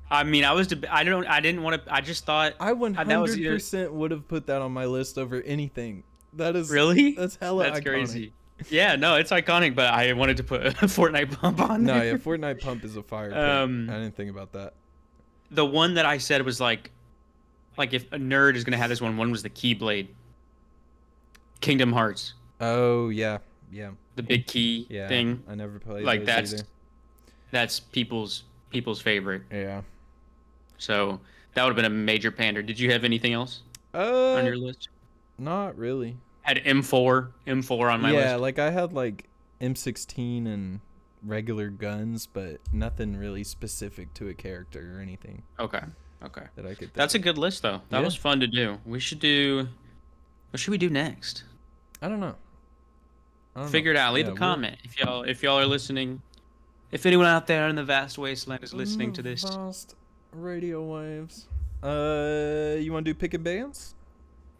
S1: I mean, I didn't want to. I just thought
S2: I 100% would have put that on my list over anything. That is
S1: really.
S2: That's hella
S1: That's
S2: iconic.
S1: Crazy. Yeah, no, it's iconic, but I wanted to put a Fortnite Pump on there.
S2: No, yeah, Fortnite Pump is a fire pick. I didn't think about that.
S1: The one that I said was like if a nerd is gonna have this one was the Keyblade. Kingdom Hearts.
S2: Oh yeah.
S1: The big key thing.
S2: I never played
S1: like
S2: those either.
S1: That's people's favorite.
S2: Yeah.
S1: So that would have been a major pander. Did you have anything else on your list?
S2: Not really.
S1: Had M4 on my list.
S2: Yeah, like I had like M16 and regular guns, but nothing really specific to a character or anything.
S1: Okay.
S2: That I could.
S1: That's a good list though. That was fun to do. We should do. What should we do next?
S2: I don't know.
S1: Figure it out. Leave a comment if y'all are listening. If anyone out there in the vast wasteland is listening to this.
S2: Vast radio waves. You want to do pick and bands?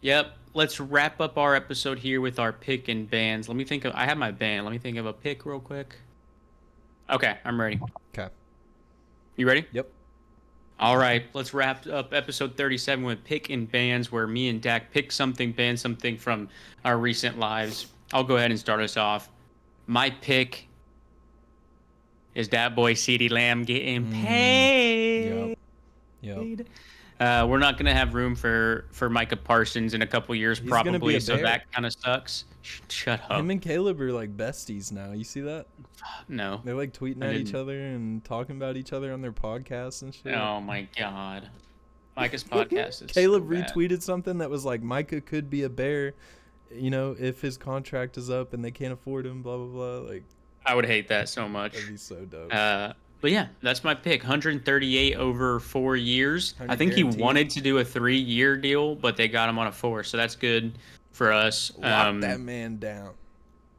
S1: Yep. Let's wrap up our episode here with our pick and bands. I have my band. Let me think of a pick real quick. Okay, I'm ready.
S2: Okay.
S1: You ready?
S2: Yep.
S1: All right, let's wrap up episode 37 with pick and bands, where me and Dak pick something, ban something from our recent lives. I'll go ahead and start us off. My pick is that boy CD Lamb getting paid.
S2: Yep. Yep.
S1: We're not gonna have room for Micah Parsons in a couple years,
S2: He's gonna be
S1: probably.
S2: a
S1: So
S2: bear.
S1: that kind of sucks. Shut up.
S2: Him and Caleb are like besties now. You see that?
S1: No.
S2: They're like tweeting at each other and talking about each other on their podcasts and shit.
S1: Oh my god. Micah's podcast is
S2: Caleb
S1: so bad.
S2: retweeted something that was like, Micah could be a bear, you know, if his contract is up and they can't afford him, blah, blah, blah. Like,
S1: I would hate that so much.
S2: that'd be so dope.
S1: But yeah, that's my pick. 138 over 4 years. I think
S2: guaranteed.
S1: he wanted to do a 3-year deal, but they got him on a 4, so that's good for us.
S2: Lock that man down.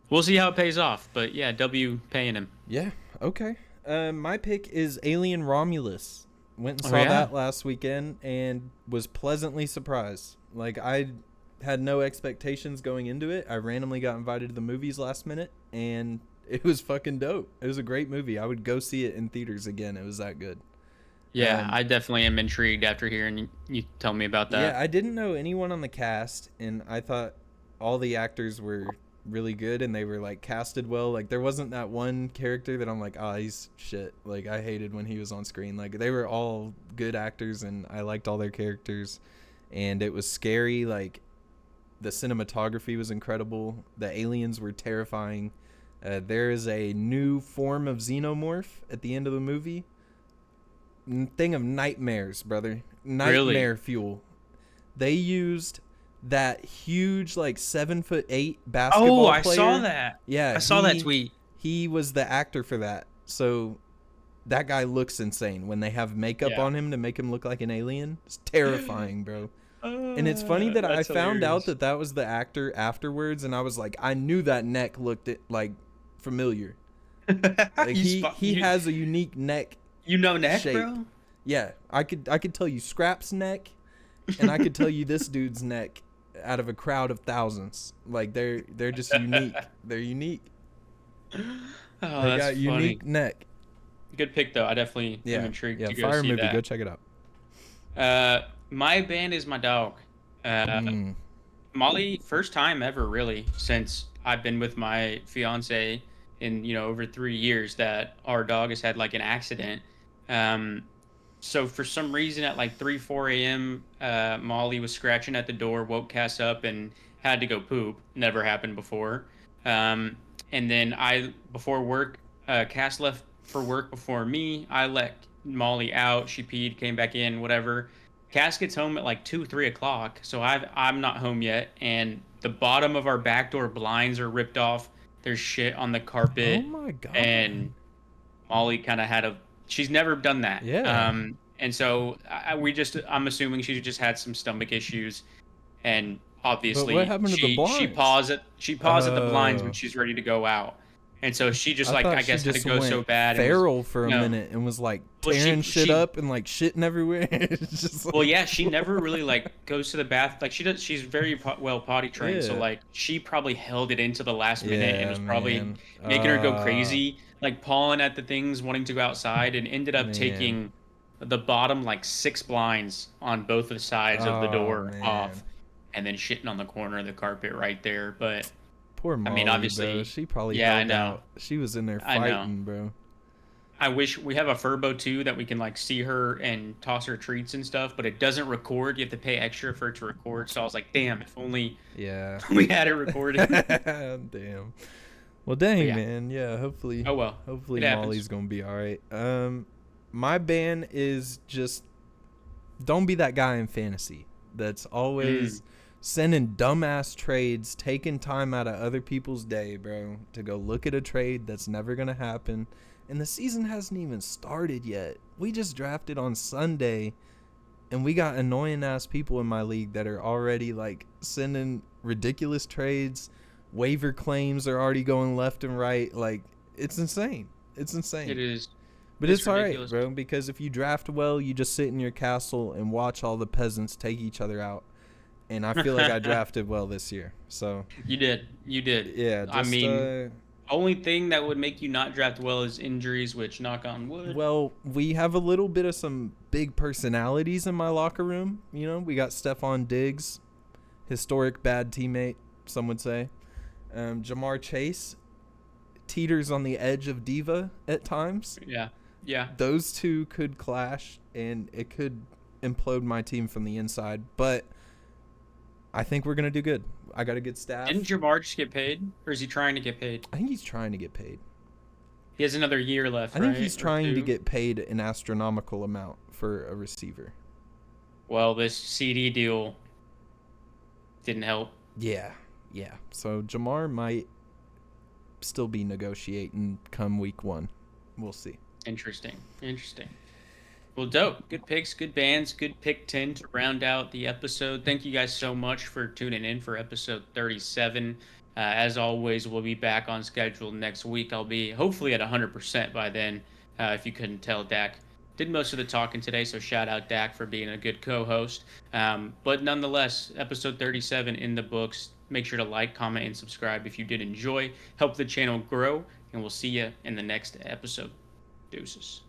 S1: We'll see how it pays off, but yeah, W paying him.
S2: Yeah, okay. My pick is Alien Romulus. Went and saw that last weekend and was pleasantly surprised. Like, I had no expectations going into it. I randomly got invited to the movies last minute, and it was fucking dope. It was a great movie. I would go see it in theaters again. It was that good.
S1: Yeah, I definitely am intrigued after hearing you tell me about that.
S2: Yeah, I didn't know anyone on the cast, and I thought all the actors were really good, and they were like casted well. Like, there wasn't that one character that I'm like, oh, he's shit. Like, I hated when he was on screen. Like, they were all good actors, and I liked all their characters, and it was scary. Like, the cinematography was incredible. The aliens were terrifying. There is a new form of xenomorph at the end of the movie. Thing of nightmares, brother. Nightmare fuel. They used that huge, like, 7'8" basketball player.
S1: I saw that.
S2: Yeah,
S1: I saw that tweet.
S2: He was the actor for that. So that guy looks insane when they have makeup on him to make him look like an alien. It's terrifying, bro. And it's funny that I found out that was the actor afterwards, and I was like, I knew that neck looked like familiar. Like, he has a unique neck.
S1: You know neck,
S2: shape.
S1: bro?
S2: Yeah, I could tell you Scrap's neck, and I could tell you this dude's neck out of a crowd of thousands. Like, they're just unique. They're unique.
S1: Oh,
S2: they
S1: that's
S2: got unique neck.
S1: Good pick, though. I definitely am intrigued to go
S2: fire
S1: see
S2: movie.
S1: that.
S2: Go check it out.
S1: My band is my dog. Molly, first time ever, really, since I've been with my fiance in, over 3 years, that our dog has had like an accident. So for some reason at like 3-4 a.m., Molly was scratching at the door, woke Cass up, and had to go poop. Never happened before. And then before work, Cass left for work before me. I let Molly out. She peed, came back in, whatever. Cass gets home at like 2-3 o'clock, so I'm not home yet, and the bottom of our back door blinds are ripped off. There's shit on the carpet.
S2: Oh my god!
S1: And Molly kind of she's never done that.
S2: Yeah.
S1: And so I'm assuming she just had some stomach issues, and obviously
S2: what happened to the blinds?
S1: she paws at the blinds when she's ready to go out. And so she just I guess had to go so bad.
S2: Feral for a minute and was like tearing shit up and like shitting everywhere. It's just like,
S1: well, yeah, she never really like goes to the bath. Like she's very well potty trained. Yeah. So like she probably held it into the last minute and was probably making her go crazy, like pawing at the things, wanting to go outside, and ended up taking the bottom like 6 blinds on both of the sides of the door off, and then shitting on the corner of the carpet right there. But
S2: poor Molly,
S1: I mean, obviously,
S2: bro. She probably
S1: held
S2: out. She was in there fighting, bro.
S1: I wish we have a Furbo too that we can like see her and toss her treats and stuff, but it doesn't record. You have to pay extra for it to record. So I was like, damn, if only we had it recorded.
S2: Damn. Well, dang, man. Yeah, hopefully.
S1: Oh well.
S2: Hopefully Molly's gonna be all right. My ban is just don't be that guy in fantasy that's always sending dumbass trades, taking time out of other people's day, bro, to go look at a trade that's never gonna happen. And the season hasn't even started yet. We just drafted on Sunday, and we got annoying ass people in my league that are already like sending ridiculous trades. Waiver claims are already going left and right. Like, it's insane. It's insane.
S1: It is.
S2: But it's all right, bro, because if you draft well, you just sit in your castle and watch all the peasants take each other out. And I feel like I drafted well this year. So
S1: You did.
S2: Yeah.
S1: I mean, only thing that would make you not draft well is injuries, which, knock on wood.
S2: Well, we have a little bit of some big personalities in my locker room. You know, we got Stephon Diggs, historic bad teammate, some would say. Jamar Chase teeters on the edge of diva at times.
S1: Yeah. Yeah.
S2: Those two could clash, and it could implode my team from the inside. But I think we're gonna do good. I got a good staff.
S1: Didn't Jamar just get paid, or is he trying to get paid?
S2: I think he's trying to get paid.
S1: He has another year left.
S2: I think he's trying to get paid an astronomical amount for a receiver.
S1: Well, this CD deal didn't help.
S2: Yeah. So Jamar might still be negotiating come week 1. We'll see.
S1: Interesting. Well, dope. Good picks, good bands, good pick 10 to round out the episode. Thank you guys so much for tuning in for episode 37. As always, we'll be back on schedule next week. I'll be hopefully at 100% by then. If you couldn't tell, Dak did most of the talking today, so shout out Dak for being a good co-host. But nonetheless, episode 37 in the books. Make sure to like, comment, and subscribe if you did enjoy. Help the channel grow, and we'll see you in the next episode. Deuces.